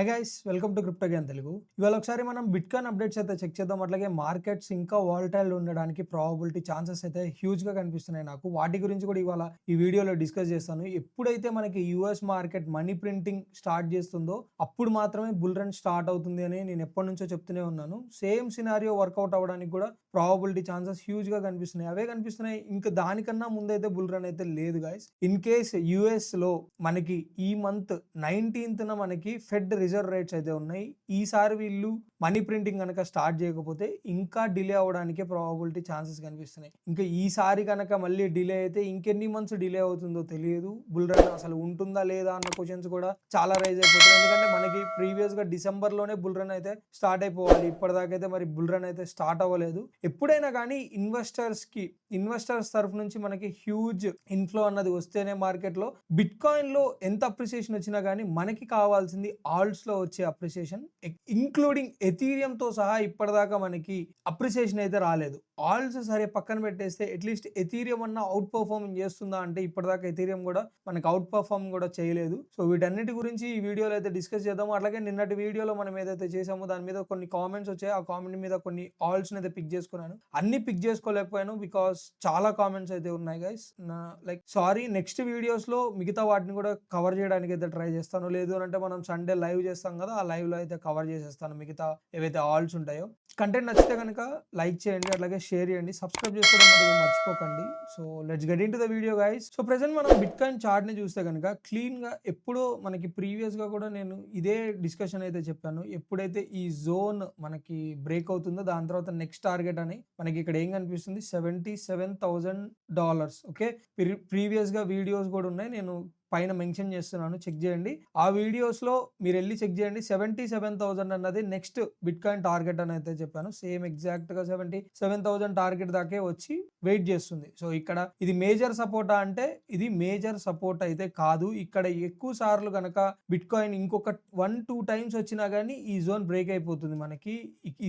High guys, welcome to crypto Gyan Telugu. ఇవాళ ఒకసారి మనం బిట్కాయిన్ అప్డేట్స్ అయితే చెక్ చేద్దాం. అట్లాగే మార్కెట్స్ ఇంకా వాలటైల్ ఉండడానికి ప్రాబబిలిటీ ఛాన్సెస్ అయితే హ్యూజ్గా కనిపిస్తున్నాయి నాకు. వాటి గురించి కూడా ఇవాళ ఈ వీడియోలో డిస్కస్ చేస్తాను. ఎప్పుడైతే మనకి US market money printing start చేస్తుందో అప్పుడు మాత్రమే బుల్ రన్ స్టార్ట్ అవుతుంది అని నేను ఎప్పటి నుంచో చెప్తూనే ఉన్నాను. సేమ్ సినారియో వర్కౌట్ అవ్వడానికి కూడా ప్రాబబిలిటీ ఛాన్సెస్ హ్యూజ్గా కనిపిస్తున్నాయి. అవే కనిపిస్తున్నాయి. ఇంకా దానికన్నా ముందైతే బుల్ రన్ అయితే లేదు గైస్. ఇన్ కేస్ యూఎస్లో మనకి ఈ మంత్ 19th మనకి ఫెడ్ రిజర్వ్ రేట్స్ అయితే ఉన్నాయి. ఈసారి వీళ్ళు మనీ ప్రింటింగ్ కనుక స్టార్ట్ చేయకపోతే ఇంకా డిలే అవ్వడానికి ప్రాబబిలిటీ ఛాన్సెస్ కనిపిస్తున్నాయి. ఇంకా ఈసారి కనుక మళ్ళీ డిలే అయితే ఇంకెన్ని మంత్స్ డిలే అవుతుందో తెలియదు. బుల్ రన్ అసలు ఉంటుందా లేదా అన్న క్వశ్చన్స్ కూడా చాలా రైజ్ అయిపోతున్నాయి. ఎందుకంటే మనకి ప్రీవియస్గా డిసెంబర్లోనే బుల్ రన్ అయితే స్టార్ట్ అయిపోవాలి. ఇప్పటిదాకా అయితే మరి బుల్ రన్ అయితే స్టార్ట్ అవ్వలేదు. ఎప్పుడైనా కానీ ఇన్వెస్టర్స్ తరఫు నుంచి మనకి హ్యూజ్ ఇన్ఫ్లో అన్నది వస్తేనే మార్కెట్లో బిట్ కాయిన్ లో ఎంత అప్రిసియేషన్ వచ్చినా కానీ మనకి కావాల్సింది ఆల్ట్స్ లో వచ్చే అప్రిసియేషన్, ఇంక్లూడింగ్ ఎథీరియం తో సహా ఇప్పటిదాకా మనకి అప్రిసియేషన్ అయితే రాలేదు. ఆల్ట్స్ సరే పక్కన పెట్టేస్తే అట్లీస్ట్ ఎథీరియం అన్న అవుట్ పర్ఫార్మింగ్ చేస్తుందా అంటే ఇప్పటిదాకా ఎథీరియం కూడా మనకి అవుట్ పర్ఫార్మ్ కూడా చేయలేదు. సో వీటన్నిటి గురించి ఈ వీడియోలో అయితే డిస్కస్ చేద్దాము. అట్లాగే నిన్నటి వీడియోలో మనం ఏదైతే చేసామో దాని మీద కొన్ని కామెంట్స్ వచ్చాయి. ఆ కామెంట్ మీద కొన్ని ఆల్ట్స్ అయితే పిక్ చేసుకున్నాను. అన్ని పిక్ చేసుకోలేకపోయాను బికాస్ చాలా కామెంట్స్ అయితే ఉన్నాయి గైస్. సారీ, నెక్స్ట్ వీడియోస్ లో మిగతా వాటిని కూడా కవర్ చేయడానికి అయితే ట్రై చేస్తాను. లేదు అంటే మనం సండే లైవ్ చేస్తాం కదా, ఆ లైవ్ లో అయితే కవర్ చేసేస్తాను మిగతా ఏవైతే ఆల్స్ ఉంటాయో. కంటెంట్ నచ్చితే కనుక లైక్ చేయండి, అట్లాగే షేర్ చేయండి, సబ్స్క్రైబ్ చేసుకోవడం మటుకు మర్చిపోకండి. So let's get in to the video guys. So present మనం బిట్ కాయిన్ చార్ట్ ని చూస్తే కనుక క్లీన్ గా ఎప్పుడో మనకి ప్రీవియస్ గా కూడా నేను ఇదే డిస్కషన్ అయితే చెప్పాను. ఎప్పుడైతే ఈ జోన్ మనకి బ్రేక్ అవుతుందో దాని తర్వాత నెక్స్ట్ టార్గెట్ అని మనకి ఇక్కడ ఏం కనిపిస్తుంది, $77,000. ఓకే, ప్రీవియస్ గా వీడియోస్ కూడా ఉన్నాయి, నేను పైన మెన్షన్ చేస్తున్నాను, చెక్ చేయండి. ఆ వీడియోస్ లో మీరు వెళ్ళి చెక్ చేయండి. 77,000 అన్నది నెక్స్ట్ బిట్ కాయిన్ టార్గెట్ అని అయితే చెప్పాను. సేమ్ ఎగ్జాక్ట్ గా 77,000 టార్గెట్ దాకే వచ్చి వెయిట్ చేస్తుంది. సో ఇక్కడ ఇది మేజర్ సపోర్టా అంటే ఇది మేజర్ సపోర్ట్ అయితే కాదు. ఇక్కడ ఎక్కువ సార్లు కనుక బిట్ కాయిన్ ఇంకొక 1-2 టైమ్స్ వచ్చినా కానీ ఈ జోన్ బ్రేక్ అయిపోతుంది మనకి.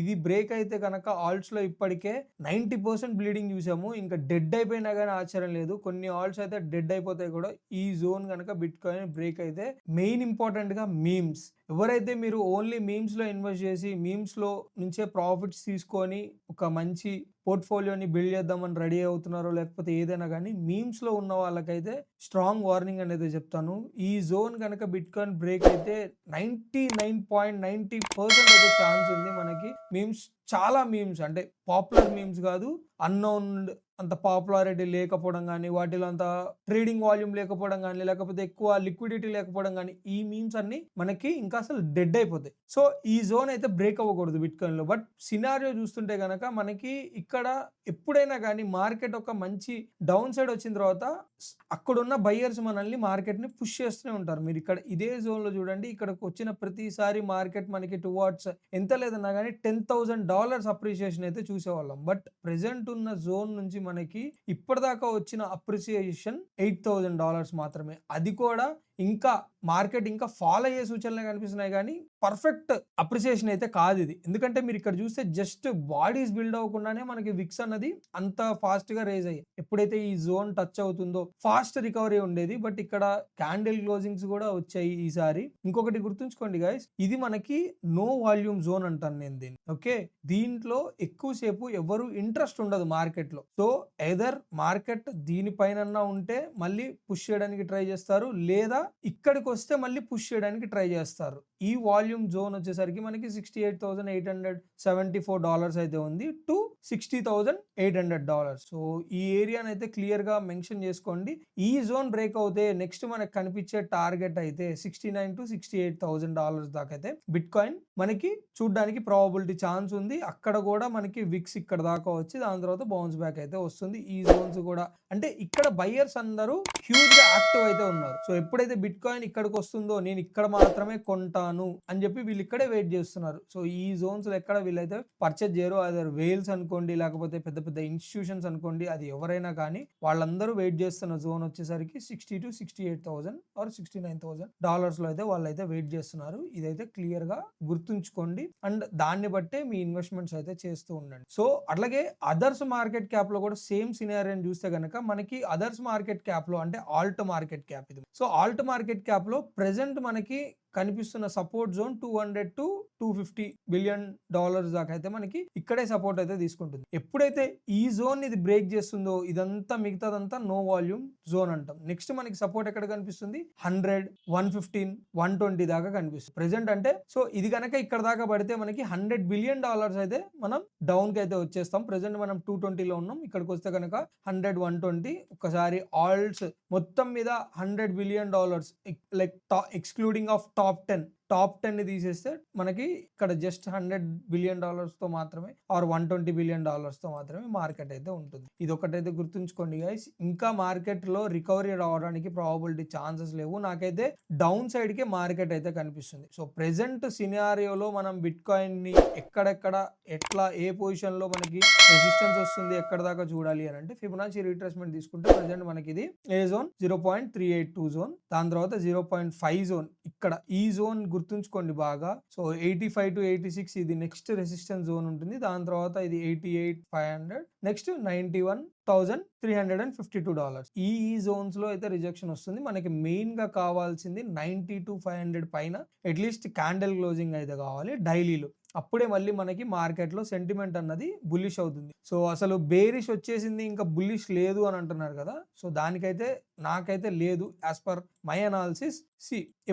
ఇది బ్రేక్ అయితే కనుక ఆల్ట్స్ లో ఇప్పటికే 90% బ్లీడింగ్ చూసాము. ఇంకా డెడ్ అయిపోయినా కానీ ఆశ్చర్యం లేదు. కొన్ని ఆల్ట్స్ అయితే డెడ్ అయిపోతాయి కూడా ఈ జోన్ కనుక బిట్ కాయిన్ బ్రేక్ అయితే. మెయిన్ ఇంపార్టెంట్ గా మీమ్స్, ఎవరైతే మీరు ఓన్లీ మీమ్స్ లో ఇన్వెస్ట్ చేసి మీమ్స్ లో నుంచే ప్రాఫిట్స్ తీసుకొని ఒక మంచి పోర్ట్ఫోలియోని బిల్డ్ చేద్దామని రెడీ అవుతున్నారో లేకపోతే ఏదైనా కానీ మీమ్స్ లో ఉన్న వాళ్ళకైతే స్ట్రాంగ్ వార్నింగ్ అనేది చెప్తాను. ఈ జోన్ కనుక బిట్ కాయిన్ బ్రేక్ అయితే 99.90% అయితే ఛాన్స్ ఉంది మనకి. మీమ్స్ చాలా మీమ్స్ అంటే పాపులర్ మీమ్స్ కాదు, అన్నోన్ అంత పాపులారిటీ లేకపోవడం కానీ, వాటిలో అంత ట్రేడింగ్ వాల్యూమ్ లేకపోవడం కానీ, లేకపోతే ఎక్కువ లిక్విడిటీ లేకపోవడం కానీ, ఈ మీమ్స్ అన్ని మనకి ఇంకా అసలు డెడ్ అయిపోతాయి. సో ఈ జోన్ అయితే బ్రేక్ అవ్వకూడదు బిట్ కాయిన్ లో. బట్ సినారియో చూస్తుంటే కనుక మనకి ఇక్కడ ఎప్పుడైనా కానీ మార్కెట్ ఒక మంచి డౌన్ సైడ్ వచ్చిన తర్వాత అక్కడున్న బయ్యర్స్ మనల్ని మార్కెట్ ని పుష్ చేస్తూనే ఉంటారు. మీరు ఇక్కడ ఇదే జోన్ లో చూడండి, ఇక్కడికి వచ్చిన ప్రతిసారి మార్కెట్ మనకి టువార్డ్స్ ఎంత లేదన్నా కానీ $10,000 అప్రిసియేషన్ అయితే చూసేవాళ్ళం. బట్ ప్రెసెంట్ ఉన్న జోన్ నుంచి మనకి ఇప్పటిదాకా వచ్చిన అప్రిసియేషన్ $8,000 మాత్రమే. అది కూడా ఇంకా మార్కెట్ ఇంకా ఫాలో అయ్యే సూచనలే కనిపిస్తున్నాయి కానీ పర్ఫెక్ట్ అప్రిసియేషన్ అయితే కాదు ఇది. ఎందుకంటే మీరు ఇక్కడ చూస్తే జస్ట్ బాడీస్ బిల్డ్ అవ్వకుండానే మనకి విక్స్ అన్నది అంత ఫాస్ట్ గా రేజ్ అయ్యాయి. ఎప్పుడైతే ఈ జోన్ టచ్ అవుతుందో ఫాస్ట్ రికవరీ ఉండేది. బట్ ఇక్కడ క్యాండిల్ క్లోజింగ్స్ కూడా వచ్చాయి ఈసారి. ఇంకొకటి గుర్తుంచుకోండి గైస్, ఇది మనకి నో వాల్యూమ్ జోన్ అంటాను నేను దీన్ని. ఓకే, దీంట్లో ఎక్కువసేపు ఎవరు ఇంట్రెస్ట్ ఉండదు మార్కెట్ లో. సో ఎదర్ మార్కెట్ దీనిపైన ఉంటే మళ్ళీ పుష్ చేయడానికి ట్రై చేస్తారు, లేదా ఇక్కడికి వస్తే మళ్ళీ పుష్ చేయడానికి ట్రై చేస్తారు. ఈ వాల్యూమ్ జోన్ వచ్చేసరికి మనకి $68,874 అయితే ఉంది టు $60,800. సో ఈ ఏరియాని అయితే క్లియర్ గా మెన్షన్ చేసుకోండి. ఈ జోన్ బ్రేక్ అవుతే నెక్స్ట్ మనకు కనిపించే టార్గెట్ అయితే $69,000-68,000 దాకా అయితే బిట్ కాయిన్ మనకి చూడడానికి ప్రాబబిలిటీ ఛాన్స్ ఉంది. అక్కడ కూడా మనకి విక్స్ ఇక్కడ దాకా వచ్చి దాని తర్వాత బౌన్స్ బ్యాక్ అయితే వస్తుంది. ఈ జోన్స్ కూడా అంటే ఇక్కడ బయ్యర్స్ అందరూ హ్యూజ్ గా యాక్టివ్ అయితే ఉన్నారు. సో ఎప్పుడైతే బిట్ కాయిన్ ఇక్కడికి వస్తుందో నేను ఇక్కడ మాత్రమే కొంటాను అని చెప్పి వీళ్ళు ఇక్కడే వెయిట్ చేస్తున్నారు. సో ఈ జోన్స్ లో ఎక్కడ వీళ్ళైతే పర్చేజ్ చేయరు. అదే వేల్స్ అనుకోండి, లేకపోతే పెద్ద పెద్ద ఇన్స్టిట్యూషన్స్ అనుకోండి, అది ఎవరైనా కానీ వాళ్ళందరూ వెయిట్ చేస్తున్న జోన్ వచ్చేసరికి $60,000-68,000 ఆర్ $69,000 లో అయితే వాళ్ళైతే వెయిట్ చేస్తున్నారు. ఇదైతే క్లియర్ గా గుర్తుంచుకోండి అండ్ దాన్ని బట్టే మీ ఇన్వెస్ట్మెంట్స్ అయితే చేస్తూ ఉండండి. సో అట్లాగే అదర్స్ మార్కెట్ క్యాప్ లో కూడా సేమ్ సినారియోని చూస్తే కనుక మనకి అదర్స్ మార్కెట్ క్యాప్ లో అంటే ఆల్ట్ మార్కెట్ క్యాప్ ఇది. సో ఆల్ట్ మార్కెట్ క్యాప్ లో ప్రెసెంట్ మనకి కనిపిస్తున్న support zone 200 to 250 billion dollars దాకా అయితే మనకి ఇక్కడే సపోర్ట్ అయితే తీసుకుంటుంది. ఎప్పుడైతే ఈ జోన్ ఇది బ్రేక్ చేస్తుందో ఇదంతా మిగతాదంతా నో వాల్యూమ్ జోన్ అంటాం. నెక్స్ట్ మనకి సపోర్ట్ ఎక్కడ కనిపిస్తుంది 100, 115, 120 దాకా కనిపిస్తుంది ప్రెసెంట్. అంటే సో ఇది కనుక ఇక్కడ దాకా పడితే మనకి $100 బిలియన్ అయితే మనం డౌన్ కి అయితే వచ్చేస్తాం. ప్రెసెంట్ మనం 220లో ఉన్నాం. ఇక్కడికి వస్తే కనుక 100, 120 ఒకసారి ఆల్ట్స్ మొత్తం మీద $100 billion like excluding of top 10 ని తీసేస్తే మనకి ఇక్కడ జస్ట్ $100 బిలియన్ తో మాత్రమే ఆర్ $120 బిలియన్ తో మాత్రమే మార్కెట్ అయితే ఉంటుంది. ఇది ఒకటైతే గుర్తుంచుకోండి గైస్. ఇంకా మార్కెట్ లో రికవరీ రావడానికి ప్రాబబిలిటీ ఛాన్సెస్ లేవు. నాకైతే డౌన్ సైడ్ కి మార్కెట్ అయితే కనిపిస్తుంది. సో ప్రెసెంట్ సినారియోలో మనం బిట్ కాయిన్ ని ఎక్కడెక్కడ ఎట్లా ఏ పొజిషన్ లో మనకి రెసిస్టెన్స్ వస్తుంది ఎక్కడ దాకా చూడాలి అని అంటే ఫిబొనాచి రీట్రేస్మెంట్ తీసుకుంటే ప్రెసెంట్ మనకి ఇది ఏ జోన్ 0.382 జోన్, దాని తర్వాత 0.5 జోన్. ఇక్కడ ఈ జోన్ గుర్తుంచుకోండి బాగా. సో 85 to 86 ఇది నెక్స్ట్ రెసిస్టెన్స్ జోన్ ఉంటుంది. దాని తర్వాత ఇది 88,500, నెక్స్ట్ $91,352. ఈ జోన్స్ లో అయితే రిజెక్షన్ వస్తుంది. మనకి మెయిన్ గా కావాల్సింది 92,500 పైన అట్లీస్ట్ క్యాండిల్ క్లోజింగ్ అయితే కావాలి డైలీలో. అప్పుడే మళ్ళీ మనకి మార్కెట్లో సెంటిమెంట్ అన్నది బుల్లిష్ అవుతుంది. సో అసలు బేరిష్ వచ్చేసింది ఇంకా బుల్లిష్ లేదు అని అంటున్నారు కదా. సో దానికైతే నాకైతే లేదు యాజ్ పర్ మై అనాలిసిస్.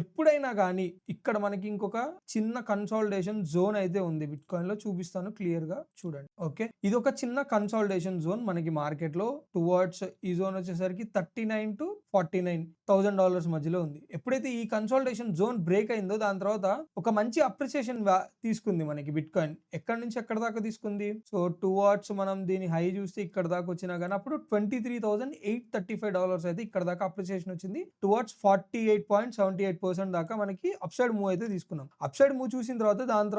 ఎప్పుడైనా కానీ ఇక్కడ మనకి ఇంకొక చిన్న కన్సాలిడేషన్ జోన్ అయితే ఉంది బిట్ కాయిన్ లో, చూపిస్తాను క్లియర్ గా చూడండి. ఓకే, ఇది ఒక చిన్న కన్సాలిడేషన్ జోన్ మనకి మార్కెట్ లో టువర్డ్స్ ఈ జోన్ వచ్చేసరికి $39,000 to $49,000 మధ్యలో ఉంది. ఎప్పుడైతే ఈ కన్సాలిడేషన్ జోన్ బ్రేక్ అయిందో దాని తర్వాత ఒక మంచి అప్రిసియేషన్ తీసుకుంది మనకి బిట్ కాయిన్. ఎక్కడి నుంచి ఎక్కడ దాకా తీసుకుంది? సో టువర్డ్స్ మనం దీని హై చూస్తే ఇక్కడ దాకా వచ్చినా కానీ అప్పుడు $23,835 అయితే ఇక్కడ దాకా అప్రిసియేషన్ వచ్చింది. టువర్డ్స్ 48.78% దాకా మనకి అప్ సైడ్ మూవ్ అయితే తీసుకున్నాం. అప్ సైడ్ మూవ్ చూసిన తర్వాత దాని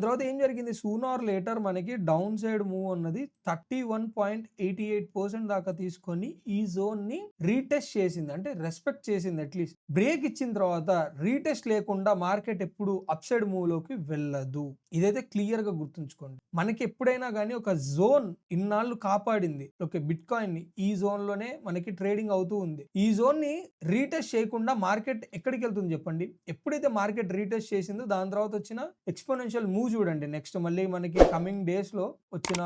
తర్వాత ఏం జరిగింది? సూన్ ఆర్ లేటర్ మనకి డౌన్ సైడ్ మూవ్ అన్నది 31.88% దాకా తీసుకొని ఈ జోన్ ని రీటెస్ట్ చేసింది, అంటే రెస్పెక్ట్ చేసింది. అట్లీస్ట్ బ్రేక్ ఇచ్చిన తర్వాత రీటెస్ట్ లేకుండా మార్కెట్ ఎప్పుడు అప్ సైడ్ మూవ్ లోకి వెళ్ళదు. ఇదైతే క్లియర్ గా గుర్తుంచుకోండి. మనకి ఎప్పుడైనా కానీ ఒక జోన్ ఇన్నాళ్ళు కాపాడింది. ఓకే, బిట్ కాయిన్ ని ఈ జోన్ లోనే మనకి ట్రేడింగ్ అవుతూ ఉంది. ఈ జోన్ ని రీటెస్ట్ చేయకుండా మార్కెట్ ఎక్కడికి వెళ్తుంది చెప్పండి? ఎప్పుడైతే మార్కెట్ రీటెస్ట్ చేసిందో దాని తర్వాత వచ్చిన ఎక్స్పోనెన్షియల్ మూవ్ చూడండి. నెక్స్ట్ మళ్ళీ మనకి కమింగ్ డేస్ లో వచ్చిన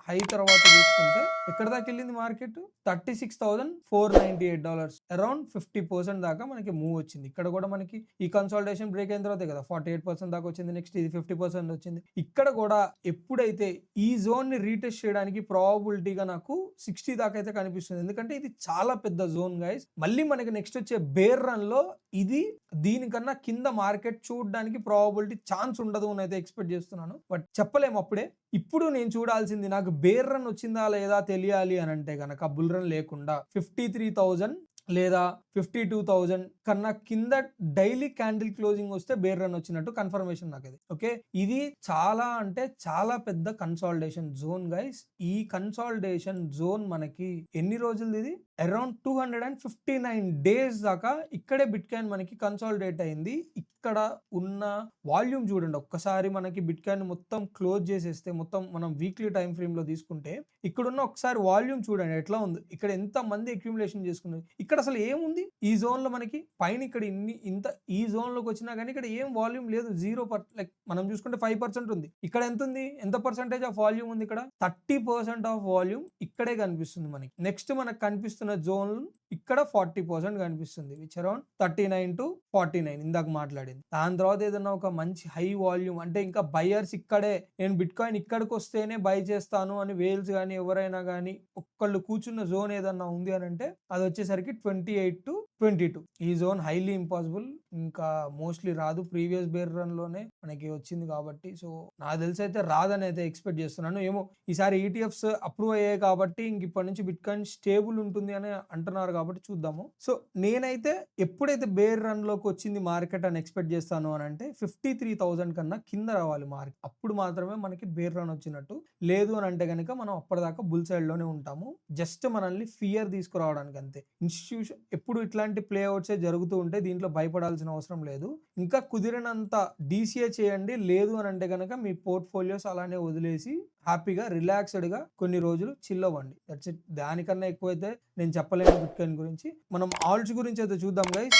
హై తర్వాత చూసుకుంటే ఎక్కడ దాకా వెళ్ళింది మార్కెట్? $36,498, అరౌండ్ 50% దాకా మనకి మూవ్ వచ్చింది. ఇక్కడ కూడా మనకి ఈ కన్సాలిడేషన్ బ్రేక్ అయిన తర్వాత కదా 48% దాకా వచ్చింది. నెక్స్ట్ ఇది 50% వచ్చింది. ఇక్కడ కూడా ఎప్పుడైతే ఈ జోన్ ని రీటెస్ట్ చేయడానికి ప్రాబబిలిటీగా నాకు 60 దాకా అయితే కనిపిస్తుంది. ఎందుకంటే ఇది చాలా పెద్ద జోన్ గైస్. మళ్ళీ మనకి నెక్స్ట్ వచ్చే బేర్ రన్ లో ఇది దీనికన్నా కింద మార్కెట్ చూడడానికి ప్రాబబిలిటీ ఛాన్స్ ఉండదు అని అయితే ఎక్స్పెక్ట్ చేస్తున్నాను. బట్ చెప్పలేము అప్పుడే. ఇప్పుడు నేను చూడాల్సింది నాకు బేర్ రన్ వచ్చిందా లేదా తెలియాలి అని అంటే కనుక బుల్ రన్ లేకుండా 53,000 లేదా 52,000 కన్నా కింద డైలీ క్యాండిల్ క్లోజింగ్ వస్తే బేర్ రన్ వచ్చినట్టు కన్ఫర్మేషన్ నాకు అది. ఓకే, ఇది చాలా అంటే చాలా పెద్ద కన్సాలిడేషన్ జోన్ గైస్. ఈ కన్సాలిడేషన్ జోన్ మనకి ఎన్ని రోజులు? ఇది అరౌండ్ 259 days దాకా ఇక్కడే బిట్ కాయిన్ మనకి కన్సాలిడేట్ అయింది. ఇక్కడ ఉన్న వాల్యూమ్ చూడండి ఒక్కసారి. మనకి బిట్ కాయిన్ మొత్తం క్లోజ్ చేసేస్తే మొత్తం మనం వీక్లీ టైం ఫ్రేమ్ లో తీసుకుంటే ఇక్కడున్న ఒకసారి వాల్యూమ్ చూడండి ఎట్లా ఉంది. ఇక్కడ ఎంత మంది అక్యుములేషన్ చేసుకున్నారు. ఇక్కడ అసలు ఏముంది ఈ జోన్ లో? మనకి పైన ఇక్కడ ఇంత ఈ జోన్ లోకి వచ్చినా కానీ ఇక్కడ ఏం వాల్యూమ్ లేదు. 0%, లైక్ మనం చూసుకుంటే 5% ఉంది. ఇక్కడ ఎంత ఉంది? ఎంత పర్సెంటేజ్ ఆఫ్ వాల్యూమ్ ఉంది? ఇక్కడ 30% ఆఫ్ వాల్యూమ్ ఇక్కడే కనిపిస్తుంది మనకి. నెక్స్ట్ మనకు కనిపిస్తున్న జోన్ ఇక్కడ 40% కనిపిస్తుంది, విచ్ అరౌండ్ 39 to 49 ఇందాక మాట్లాడింది. దాని తర్వాత ఏదైనా ఒక మంచి హై వాల్యూమ్ అంటే ఇంకా బయర్స్ ఇక్కడే నేను బిట్ కాయిన్ ఇక్కడికి వస్తేనే బై చేస్తాను అని వేల్స్ కానీ ఎవరైనా కానీ ఒక్కళ్ళు కూర్చున్న జోన్ ఏదన్నా ఉంది అని అంటే అది వచ్చేసరికి 28 to 22. ఈ జోన్ హైలీ ఇంపాసిబుల్, ఇంకా మోస్ట్లీ రాదు. ప్రీవియస్ బేర్ రన్ లోనే మనకి వచ్చింది కాబట్టి సో నాకు తెలిసి అయితే రాదని అయితే ఎక్స్పెక్ట్ చేస్తున్నాను. ఏమో ఈసారి ETFs అప్రూవ్ అయ్యాయి కాబట్టి ఇంక ఇప్పటి నుంచి బిట్ కాయిన్ స్టేబుల్ ఉంటుంది అని అంటున్నారు కాబట్టి చూద్దాము. సో నేనైతే ఎప్పుడైతే బేర్ రన్ లోకి వచ్చింది మార్కెట్ అని ఎక్స్పెక్ట్ చేస్తాను అని అంటే 53,000 కన్నా కింద రావాలి మార్కెట్. అప్పుడు మాత్రమే మనకి బేర్ రన్ వచ్చినట్టు. లేదు అని అంటే కనుక మనం అప్పటిదాకా బుల్ సైడ్ లోనే ఉంటాము. జస్ట్ మనల్ని ఫియర్ తీసుకురావడానికి అంతే. ఇన్స్టిట్యూషన్ ఎప్పుడు ఇట్లాంటి ప్లేఅవుట్సే జరుగుతూ ఉంటే దీంట్లో భయపడాల్సిన అవసరం లేదు. ఇంకా కుదిరినంత DCA చేయండి. లేదు అని అంటే కనుక మీ పోర్ట్ఫోలియోస్ అలానే వదిలేసి హ్యాపీగా రిలాక్స్డ్గా కొన్ని రోజులు చిల్ అవ్వండి. That's it. దానికన్నా ఎక్కువైతే నేను చెప్పలేను బిట్కాయిన్ గురించి. మనం ఆల్ట్స్ గురించి అయితే చూద్దాం గైస్.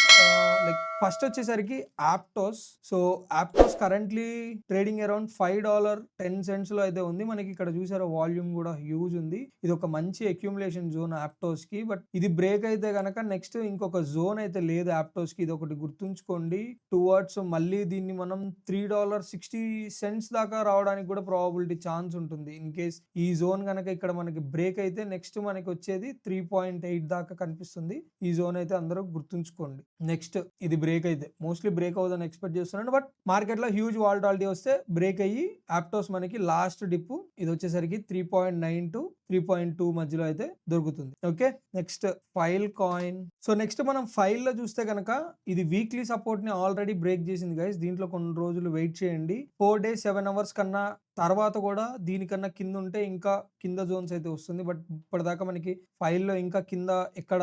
లైక్ ఫస్ట్ వచ్చేసరికి యాప్టోస్. సో యాప్టోస్ కరెంట్లీ ట్రేడింగ్ అరౌండ్ $5.10 లో అయితే ఉంది. మనకి ఇక్కడ చూసారా వాల్యూమ్ కూడా హ్యూజ్ ఉంది. ఇది ఒక మంచి అక్యూములేషన్ జోన్ యాప్టోస్ కి. బట్ ఇది బ్రేక్ అయితే గనక నెక్స్ట్ ఇంకొక జోన్ అయితే లేదు యాప్టోస్ కి. ఇది ఒకటి గుర్తుంచుకోండి. టువర్డ్స్ మళ్ళీ దీన్ని మనం $3.60 దాకా రావడానికి కూడా ప్రాబబిలిటీ ఛాన్స్ ఉంటుంది. ఇన్ కేస్ ఈ జోన్ కనుక ఇక్కడ మనకి బ్రేక్ అయితే నెక్స్ట్ మనకి వచ్చేది 3.8 దాకా కనిపిస్తుంది. ఈ జోన్ అయితే అందరూ గుర్తుంచుకోండి. నెక్స్ట్ ఇది బ్రేక్ అయితే మోస్ట్లీ బ్రేక్ అవుతుందని ఎక్స్పెక్ట్ చేస్తున్నాను. బట్ మార్కెట్ లో హ్యూజ్ వాలటాలిటీ వస్తే బ్రేక్ అయ్యి యాప్టోస్ మనకి లాస్ట్ డిప్ ఇది వచ్చేసరికి 3.9 to 3.2 మధ్యలో అయితే దొరుకుతుంది. Okay, next file coin. So next మనం ఫైల్ లో చూస్తే కనుక ఇది వీక్లీ సపోర్ట్ ని ఆల్రెడీ బ్రేక్ చేసింది గైస్. దీంట్లో కొన్ని రోజులు వెయిట్ చేయండి. 4 days 7 hours కన్నా తర్వాత కూడా దీనికన్నా కింద ఉంటే ఇంకా కింద జోన్స్ అయితే వస్తుంది. బట్ ఇప్పటిదాకా మనకి ఫైల్లో ఇంకా కింద ఎక్కడ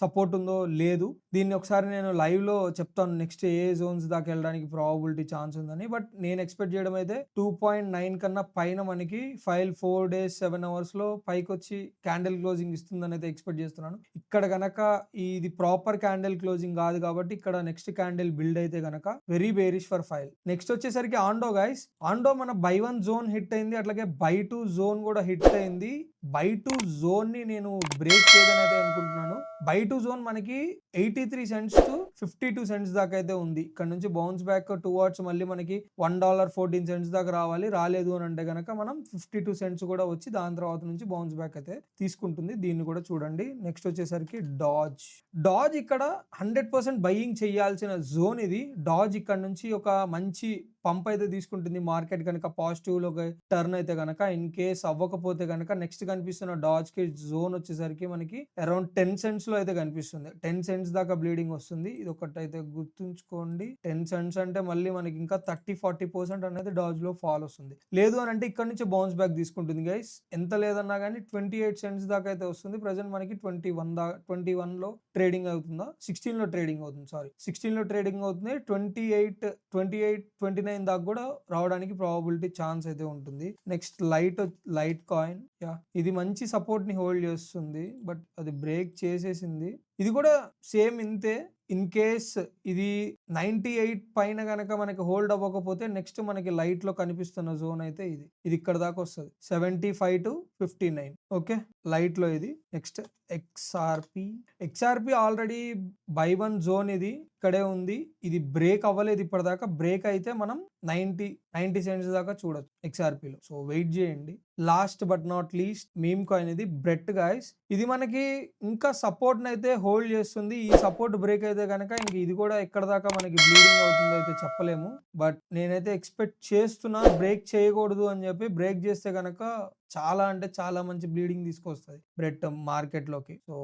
సపోర్ట్ ఉందో లేదు. దీన్ని ఒకసారి నేను లైవ్ లో చెప్తాను నెక్స్ట్ ఏ జోన్స్ దాకా వెళ్ళడానికి ప్రాబబిలిటీ ఛాన్స్ ఉందని. బట్ నేను ఎక్స్పెక్ట్ చేయడం అయితే 2.9 కన్నా పైన మనకి ఫైల్ 4 days 7 hours లో పైకి వచ్చి క్యాండిల్ క్లోజింగ్ ఇస్తుందని అయితే ఎక్స్పెక్ట్ చేస్తున్నాను. ఇక్కడ గనక ఇది ప్రాపర్ క్యాండిల్ క్లోజింగ్ కాదు కాబట్టి ఇక్కడ నెక్స్ట్ క్యాండిల్ బిల్డ్ అయితే గనక very bearish for file. Next వచ్చేసరికి ఆండో గైస్. ఆండో మన బై 1 జోన్ హిట్ అయింది, అట్లాగే బై 2 జోన్ కూడా హిట్ అయింది. బై 2 జోన్ ని నేను బ్రేక్ చేయదని అయితే అనుకుంటున్నాను. బై 2 జోన్ మనకి 83 cents to 52 cents దాకా అయితే ఉంది. ఇక్కడ నుంచి బౌన్స్ బ్యాక్ టువర్డ్స్ మళ్ళీ మనకి $1.14 దాకా రావాలి. రాలేదు అని అంటే గనక మనం 52 cents కూడా వచ్చి దాని తర్వాత నుంచి బౌన్స్ బ్యాక్ అయితే తీసుకుంటుంది. దీన్ని కూడా చూడండి. నెక్స్ట్ వచ్చేసరికి డాజ్ ఇక్కడ 100% బయింగ్ చేయాల్సిన జోన్ ఇది. డాజ్ ఇక్కడ నుంచి ఒక మంచి పంప్ అయితే తీసుకుంటుంది. మార్కెట్ కనుక పాజిటివ్ లో టర్న్ అయితే కనుక, ఇన్ కేస్ అవ్వకపోతే కనుక నెక్స్ట్ కనిపిస్తున్న డాజ్ కి జోన్ వచ్చేసరికి మనకి అరౌండ్ 10 cents లో అయితే కనిపిస్తుంది. 10 cents దాకా బ్లీడింగ్ వస్తుంది. ఇది ఒకటి అయితే గుర్తుంచుకోండి. 10 cents అంటే మళ్ళీ మనకి ఇంకా 30-40% అనేది డాజ్ లో ఫాల్ వస్తుంది. లేదు అని అంటే ఇక్కడ నుంచి బౌన్స్ బ్యాక్ తీసుకుంటుంది గైస్. ఎంత లేదన్నా కానీ 28 cents దాకా అయితే వస్తుంది. ప్రెసెంట్ మనకి 21 లో ట్రేడింగ్ అవుతుందా, 16 లో ట్రేడింగ్ అవుతుంది. 16 లో ట్రేడింగ్ అవుతుంది. 28, 29 దాకా కూడా రావడానికి ప్రాబబిలిటీ ఛాన్స్ అయితే ఉంటుంది. Next light coin. ఇది మంచి సపోర్ట్ ని హోల్డ్ చేస్తుంది. బట్ అది బ్రేక్ చేసేసింది. ఇది కూడా సేమ్ ఇంతే. ఇన్ కేస్ ఇది 98 పైన గనక మనకి హోల్డ్ అవ్వకపోతే నెక్స్ట్ మనకి లైట్ లో కనిపిస్తున్న జోన్ అయితే ఇది ఇక్కడ దాకా వస్తుంది. 75 to 59. ఓకే, లైట్ లో ఇది. Next XRP already by 1 zone ఇది ఇక్కడే ఉంది. ఇది బ్రేక్ అవ్వలేదు ఇప్పటిదాకా. బ్రేక్ అయితే మనం 90 cents దాకా చూడొచ్చు ఎక్స్ఆర్పిలో. సో వెయిట్ చేయండి. Last but not least meme coin. ఇది బ్రెట్ గాయస్. ఇది మనకి ఇంకా సపోర్ట్ అయితే హోల్డ్ చేస్తుంది. ఈ సపోర్ట్ బ్రేక్ అయితే కనుక ఇంక ఇది కూడా ఎక్కడ దాకా మనకి బ్లీడింగ్ అవుతుందో అయితే చెప్పలేము. బట్ నేనైతే ఎక్స్పెక్ట్ చేస్తున్నా బ్రేక్ చేయకూడదు అని చెప్పి. బ్రేక్ చేస్తే కనుక చాలా అంటే చాలా మంచి బ్లీడింగ్ తీసుకొస్తుంది బ్రెట్ మార్కెట్ లోకి. So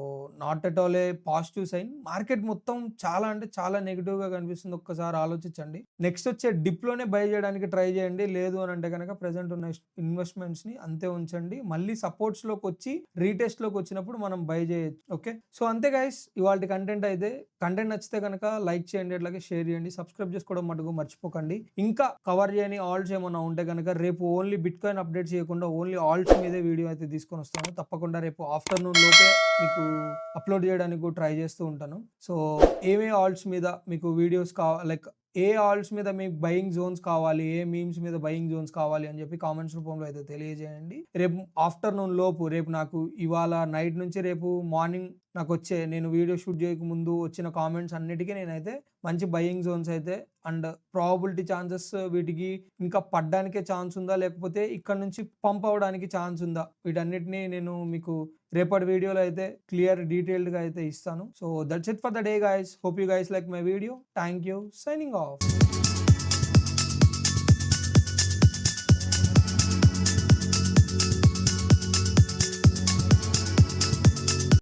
not at all a positive sign. Market మొత్తం చాలా అంటే చాలా నెగిటివ్ గా కనిపిస్తుంది. ఒక్కసారి ఆలోచించండి. నెక్స్ట్ వచ్చే డిప్ లోనే బై చేయడానికి ట్రై చేయండి. లేదు అని అంటే కనుక ప్రెసెంట్ ఉన్న ఇన్వెస్ట్మెంట్స్ ని అంతే ఉంచండి. మళ్ళీ సపోర్ట్స్ లోకి వచ్చి రీటెస్ట్ లోకి వచ్చినప్పుడు మనం బై చేయొచ్చు. ఓకే, సో అంతే గైస్ ఇవాళ కంటెంట్ అయితే. కంటెంట్ నచ్చితే కనుక లైక్ చేయండి, అట్లాగే షేర్ చేయండి, సబ్స్క్రైబ్ చేసుకోవడం మటుకు మర్చిపోకండి. ఇంకా కవర్ చేయని ఆల్ట్స్ ఏమన్నా ఉంటే కనుక రేపు ఓన్లీ బిట్ కాయిన్ అప్డేట్ చేయకుండా ఓన్లీ ఆల్ట్స్ మీదే వీడియో అయితే తీసుకొని వస్తాను. తప్పకుండా రేపు ఆఫ్టర్నూన్ లోపే మీకు అప్లోడ్ చేయడానికి ట్రై చేస్తూ ఉంటాను. సో ఏమే ఆల్ట్స్ మీద మీకు వీడియోస్ లైక్ ఏ ఆల్ట్స్ మీద మీకు బయింగ్ జోన్స్ కావాలి, ఏ మీమ్స్ మీద బయింగ్ జోన్స్ కావాలి అని చెప్పి కామెంట్స్ రూపంలో అయితే తెలియజేయండి. రేపు ఆఫ్టర్నూన్ లోపు, రేపు నాకు ఇవాళ నైట్ నుంచి రేపు మార్నింగ్ నాకు వచ్చే నేను వీడియో షూట్ చేయక ముందు వచ్చిన కామెంట్స్ అన్నిటికీ నేనైతే మంచి బయింగ్ జోన్స్ అయితే అండ్ ప్రాబబిలిటీ ఛాన్సెస్ వీటికి ఇంకా పడ్డానికే ఛాన్స్ ఉందా, లేకపోతే ఇక్కడ నుంచి పంప్ అవడానికి ఛాన్స్ ఉందా, వీటన్నిటిని నేను మీకు రేపటి వీడియోలో అయితే క్లియర్ డీటెయిల్డ్గా అయితే ఇస్తాను. So that's it for the day guys. Hope you guys like my video. Thank you. Signing off.